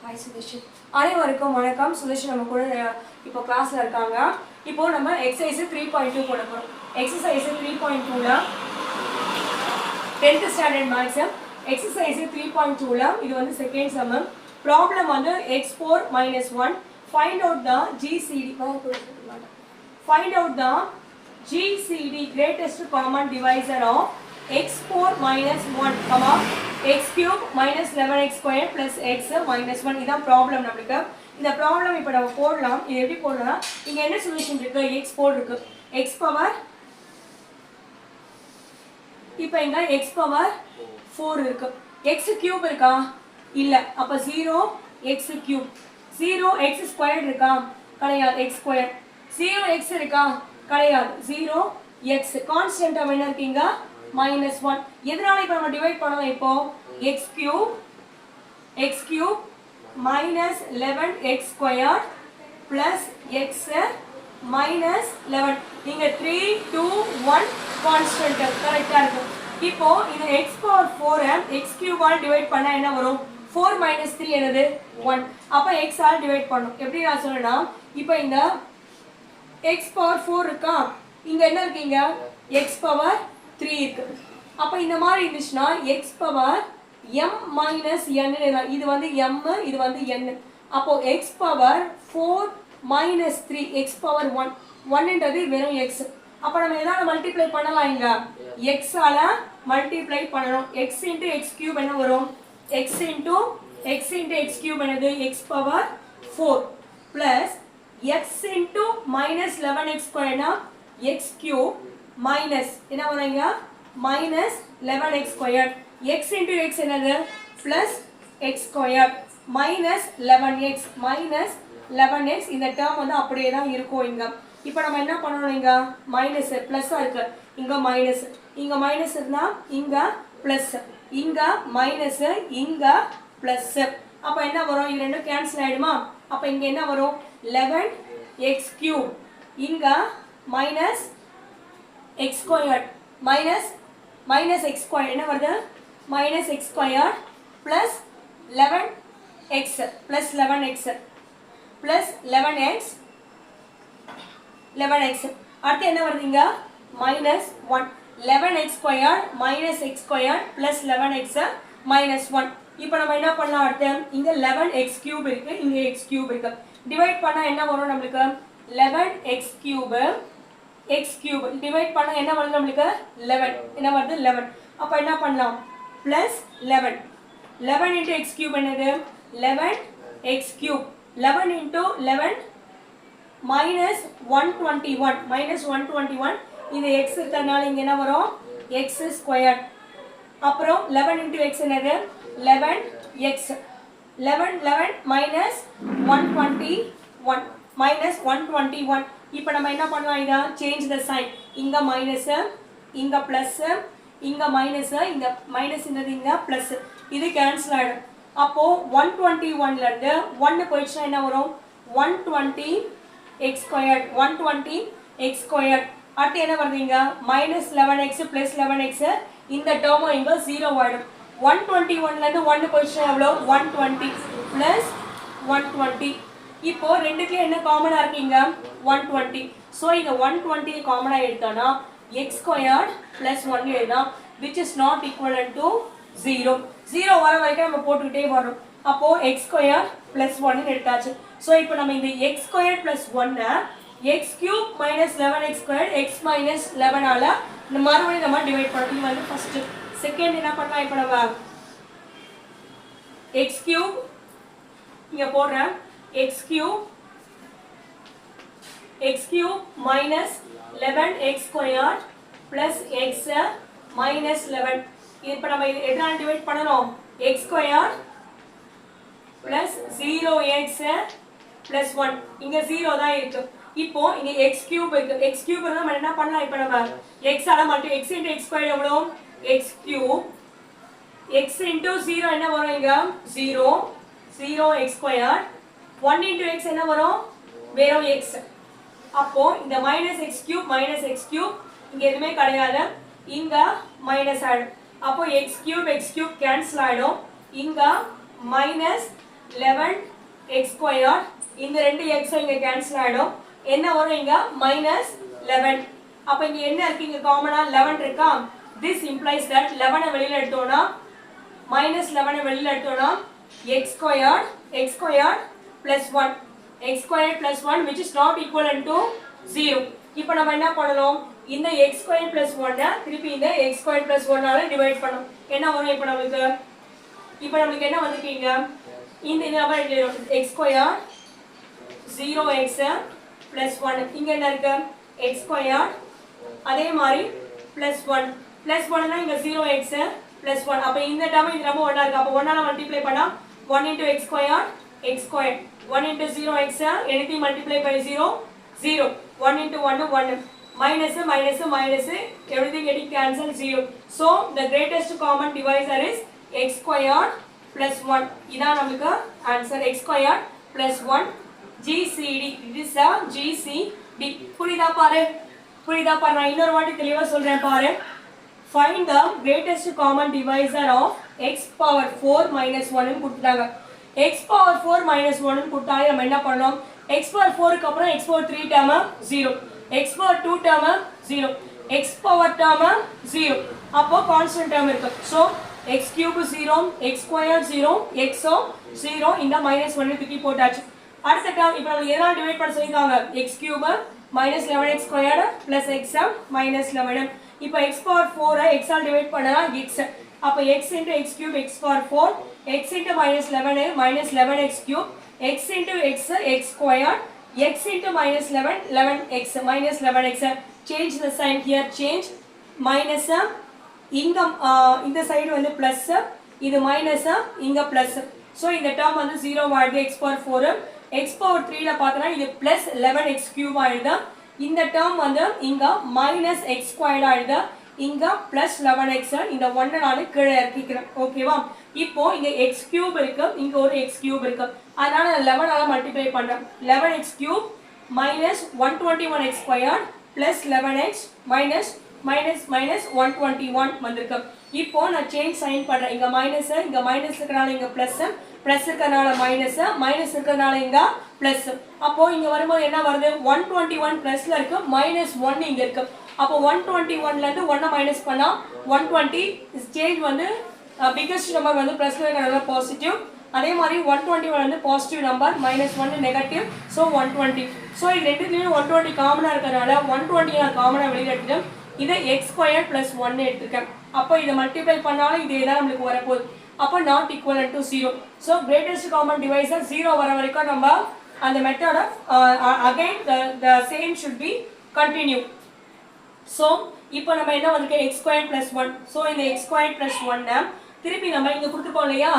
Hi Sudarshan. அனைவருக்கும் வணக்கம். சுதர்ஷன் நம்ம கூட இப்போ கிளாஸில் இருக்காங்க. இப்போது நம்ம எக்ஸசைஸ் 3.2 போட போகிறோம். எக்ஸசைஸ் 3.2ல 10th ஸ்டாண்டர்ட் மேக்ஸ் எக்ஸசைஸ் 3.2ல இது வந்து செகண்ட் சம். ப்ராப்ளம் வந்து x4 - 1 find out the GCD greatest common divisor of x4 - 1, x cube minus 11x square plus x minus 1. இதான் ப்ராப்ளம். நம்மளுக்கு இந்த ப்ராப்ளம் இப்போ நம்ம போடலாம். இது எப்படி போடலாம்? இங்கே என்ன சொல்யூஷன் இருக்கு? x4 இருக்கு, x பவர் இப்போ இங்க x பவர் 4 இருக்கு, x கியூப் இருக்கா? இல்ல. அப்ப 0x கியூப், 0x ஸ்கொயர் இருக்கா? கிடையாது. x square. 0x இருக்கா? கிடையாது. 0x. கான்ஸ்டன்ட் என்ன இருக்கீங்க? -1. எதனால இப்போ நம்ம டிவைட் பண்ணலாம்? இப்போ x cube minus 11x square plus x minus 11. நீங்க 3 2 1 கான்ஸ்டன்ட் கரெக்ட்டா இருக்கும். இப்போ இந்த x power 4 x cube all divide பண்ணா என்ன வரும்? 4 minus 3 என்னது? 1. அப்ப x ஆல் டிவைட் பண்ணனும். எப்படி நான் சொல்லனா, இப்போ இந்த x power 4 இருக்கா? இங்க என்ன இருக்கீங்க? x power 3 இருக்கு. அப்ப இந்த மாதிரி இருந்துச்சுனா x power m minus n. இது வந்து m, இது வந்து n. அப்போ x power 4 minus 3, x power 1. 1 ன்றது வெறும் x. அப்ப நம்ம எதால மல்டிப்ளை பண்ணலாம்? இங்க x ஆல மல்டிப்ளை பண்ணனும். x into x cube என்ன வரும்? x into x cube என்னது? x power 4 plus x into minus 11x square னா x cube minus என்ன வரும்ங்க? minus 11x square. x into x என்னது? plus x square minus 11x minus 11x. இந்த term வந்து அப்படியே தான் இருக்கும் இங்க. இப்போ நம்ம என்ன பண்ணனும்? இங்க மைனஸ் பிளஸ் இருக்கு, இங்க மைனஸ், இங்க மைனஸ் இருந்தா இங்க பிளஸ், இங்க மைனஸ், இங்க பிளஸ். அப்ப என்ன வரும்? இது ரெண்டும் கேன்சல் ஆயிடுமா? அப்ப இங்க என்ன வரும்? 11x cube, இங்க minus x squared minus x squared என்ன வருது? minus x squared plus 11x plus 11x plus 11x அடுத்து என்ன வருதுங்க? minus 1. 11x squared minus x squared plus 11x minus 1. இப்போ நம்ம என்ன பண்ணலாம்? அடுத்து இங்க 11x cube இருக்கு, இங்க x cube இருக்கு. டிவைட் பண்ணா என்ன வரும் நமக்கு? 11x cube x cube divide பண்ணா என்ன வருது நமக்கு? 11. என்ன வருது? 11. அப்ப என்ன பண்ணலாம்? plus 11. 11 into x cube என்னது? 11x cube. 11 into 11 minus 121 minus 121. இந்த x இருக்கறனால இங்க என்ன வரும்? x squared. அப்புறம் 11 into x என்னது? 11x. 11 minus 121 minus 121. இப்போ நம்ம என்ன பண்ணலாம்? இத change the sign. இங்க மைனஸ், இங்க பிளஸ், இங்க மைனஸ், இங்க மைனஸ் என்னது? இங்க பிளஸ். இது கேன்சல் ஆயிடும். அப்போ 121ல இருந்து 1 போயிடுச்சுனா என்ன வரும்? 120x squared 120x squared. அடுத்து என்ன வருது? இங்க -11x plus 11x. இந்த டேர்ம் இங்க 0 ஆயிடும். 121ல இருந்து 1 போயிடுச்சுனா எவ்வளவு? 120 plus 120. இப்போ ரெண்டுக்குல என்ன காமனா இருக்கீங்க? 120. சோ இங்க 120 காமனா எடுத்தோம்னா x squared plus 1 எழுதலாம், which is not equivalent to 0. 0 வர வரைக்கும் நம்ம போட்டுக்கிட்டே வரோம். அப்போ x squared plus 1 எடுத்தாச்சு. சோ இப்போ நம்ம இந்த x squared plus 1 x cube minus 11x squared x minus 11 ஆல இந்த மறுபடியும் நம்ம டிவைட் பண்ணி வந்து ஃபர்ஸ்ட் செகண்ட் என்ன பண்ணலாம்? இப்போ நம்ம x cube இங்க போடுறேன், x cube minus 11x squared plus x minus 11. இப்போ நம்ம எதனால டிவைட் பண்ணனும்? x squared plus 0x plus 1. இங்க 0 தான் இருக்கு. இப்போ இங்க x cube இருக்கு, x cube இருந்தா நம்ம என்ன பண்ணலாம்? இப்போ நம்ம x ஆல மட்டும் x into x squared எவ்வளவு? x cube x into 0 என்ன வரும்? இங்க 0x squared. 1 into x என்ன வரும்? வெறும் x. அப்போ இந்த -x cube இங்க எதுமே கிடையாது, இங்க மைனஸ் ஆயிடும். அப்போ x cube கேன்சல் ஆயிடும். இங்க minus 11x squared இந்த ரெண்டு x இங்க கேன்சல் ஆயிடும் என்ன வரும் இங்க -11 அப்ப இங்க என்ன இருக்கு இங்க காமனா 11 இருக்கா this implies that 11 வெளியில எடுத்தோம்னா -11 வெளியில எடுத்தோம்னா x squared plus 1 x squared plus 1 which is not equivalent to 0 இப்போ நம்ம என்ன பண்ணனும் இந்த x squared plus 1 திருப்பி இந்த x squared plus 1 ஆல டிவைட் பண்ணனும் என்ன வரும் இப்போ நமக்கு என்ன வந்துட்டீங்க இந்த number x squared 0x plus 1 இங்க என்ன இருக்கு x squared அதே மாதிரி plus 1 னா இங்க 0x plus 1 அப்ப இந்த டேர்ம் இந்த டேர்ம் ஒண்ணா இருக்கு அப்ப 1 ஆல மல்டிப்ளை பண்ணா 1 into x squared 1 into 0x anything multiply by 0 1 into 1 1 minus everything getting cancelled 0 so the greatest common divisor is x squared plus 1 இதான் நமக்கு answer x squared plus 1 GCD it is a GCD புரியுதா பாரு நான் இன்னொரு வாட்டி தெளிவா சொல்றேன் பாரு find the greatest common divisor of x power 4 minus 1 ன்னு கொடுத்துட்டாங்க x power 4 minus 1 ன்னு கொடுத்தாலே நம்ம என்ன பண்ணோம் x power 4 க்கு அப்புறம் x power 3 term 0 x power 2 term 0 x power term 0 அப்போ கான்ஸ்டன்ட் term இருக்கு so x cube 0 x squared 0 x 0 இந்த -1 தூக்கி போட்டாச்சு அடுத்த term இப்போ நம்ம எதனால டிவைட் பண்ண சொல்லிருக்காங்க x cube -11x squared plus x -11 இப்போ x power 4 x all divide பண்ணா x அப்ப x into x cube x power 4 x into -11 -11x cube x into x x squared x into -11 11x -11x change the sign here change minus இங்க இந்த side வந்து plus இது minus இங்க plus so இந்த term வந்து 0 ஆயிடுது x power 4 x power 3 ல பார்த்தனா இது plus 11x cube ஆயிடுது இந்த டேர்ம் வந்து இங்க -x squared ஆயிடுது இங்க plus 11x இந்த 1 நால கீழ இறக்கிக்கிறேன் ஓகேவா இப்போ இங்க x cube இருக்கு இங்க ஒரு x cube இருக்கு அதனால 11 ஆல மல்டிப்ளை பண்றேன் 11x cube -121x squared plus 11x -121 வந்திருக்கு இப்போ நான் சேஞ்ச் சைன் பண்றேன் இங்க மைனஸ் இருக்கனால இங்க பிளஸ் இருக்கனால மைனஸ் இருக்கனால இங்க பிளஸ் அப்போ இங்க வரும்போது என்ன வருது 121 பிளஸ்ல இருக்கு -1 இங்க இருக்கு அப்போ 121 ல இருந்து 1 மைனஸ் பண்ணா 120 சேஞ்ச் வந்து பிகெஸ்ட் நம்பர் வந்து பிளஸ்ல இருக்கனால பாசிட்டிவ் அதே மாதிரி 121 வந்து positive number -1 negative so 120 so இது ரெண்டுலயும் 120 காமனா இருக்கனால 120 நான் காமனா வெளிய எடுத்துட்டேன் இத x squared plus 1 எடுத்துக்கேன் அப்ப இத மல்டிப்ளை பண்ணாலும் இதே தான் நமக்கு வர போகுது அப்ப not equivalent to 0 so greatest common divisor 0 வர வரைக்கும் நம்ம அந்த method of again the same should be continue so இப்போ நம்ம என்ன வந்து x squared plus 1 so இந்த x squared plus 1 திருப்பி நம்ம இங்க கொடுத்துப்போம் இல்லையா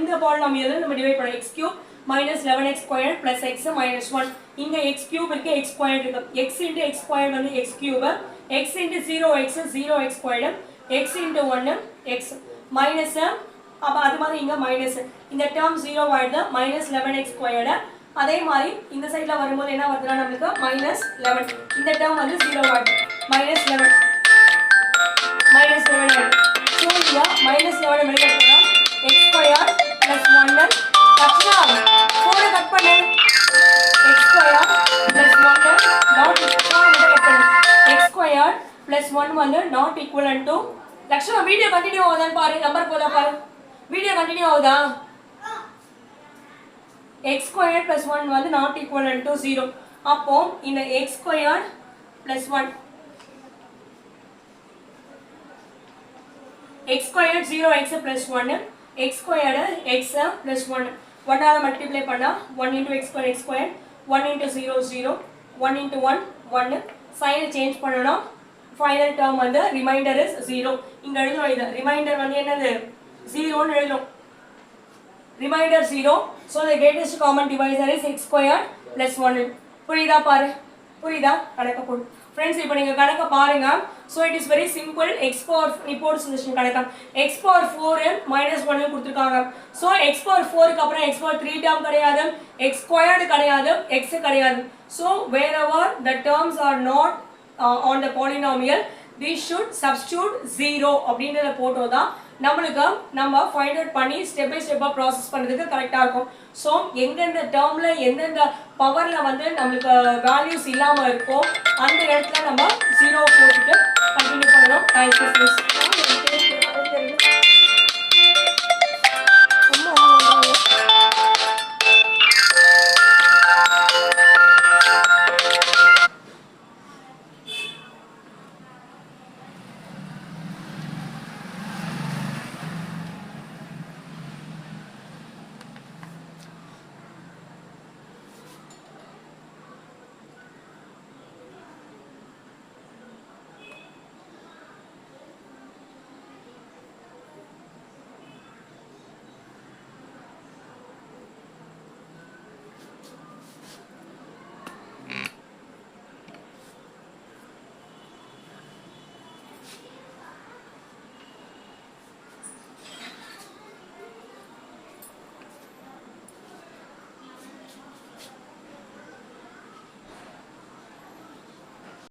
இந்த பாலினாமியலை நம்ம டிவைட் பண்ணோம் x cube -11x squared plus x minus 1 இங்க x cube இருக்கு x squared இருக்கு x into x squared வந்து x cube x into 0x 0x squared x into 1 x minus அப்ப அது மாதிரி இங்க மைனஸ் இந்த டேர்ம் 0 ஆயிடுது -11x squared அதே மாதிரி இந்த சைடுல வரும்போது என்ன வருதுன்னா நமக்கு -11 இந்த டேர்ம் வந்து 0 ஆயிடுது -11 ஆயிடுது சோ இங்க -11 வெளிய போறோம் x squared plus 1 தட்னா 4 கட் பண்ணு x squared plus 1 not x squared plus 1 வந்து not equivalent to லட்சணம் வீடியோ கண்டினியூ ஆகுதான்னு பாரு நம்பர் போதா பாரு வீடியோ கண்டினியூ ஆகுதா x squared plus 1 வந்து not equivalent to 0 அப்போ இந்த x squared plus 1 x squared 0x plus 1 x squared x plus 1 1 ஆல மல்டிப்ளை பண்ணா 1 into x squared 1 into 0 0 1 into 1 1 சைனை சேஞ்ச் பண்ணனும் ஃபைனல் டேர்ம் வந்து ரிமைண்டர் இஸ் 0 இங்க எழுதுறோம் இது ரிமைண்டர் வந்து என்னது 0 ன்னு எழுதுறோம் reminder 0 so the greatest common divisor is x squared plus 1 புரியுதா பாரு புரியுதா கணக்க போடு फ्रेंड्स இப்போ நீங்க கணக்க பாருங்க so it is very simple x power report solution கணக்க x power 4 -1 கொடுத்திருக்காங்க so x power 4 க்கு அப்புறம் x power 3 term கிடையாது x squared கிடையாது x கிடையாது so wherever the terms are not on the polynomial we should substitute 0 அப்படிங்கறத போட்டோம்தான் நம்மளுக்கு நம்ம ஃபைண்ட் அவுட் பண்ணி ஸ்டெப் பை ஸ்டெப்பாக ப்ராசஸ் பண்ணுறதுக்கு கரெக்டாக இருக்கும். ஸோ எந்தெந்த டேர்மில் எந்தெந்த பவரில் வந்து நம்மளுக்கு வேல்யூஸ் இல்லாமல் இருக்கோ அந்த இடத்துல நம்ம 0 போட்டுட்டு கண்டினியூ பண்ணணும். Thank you friends.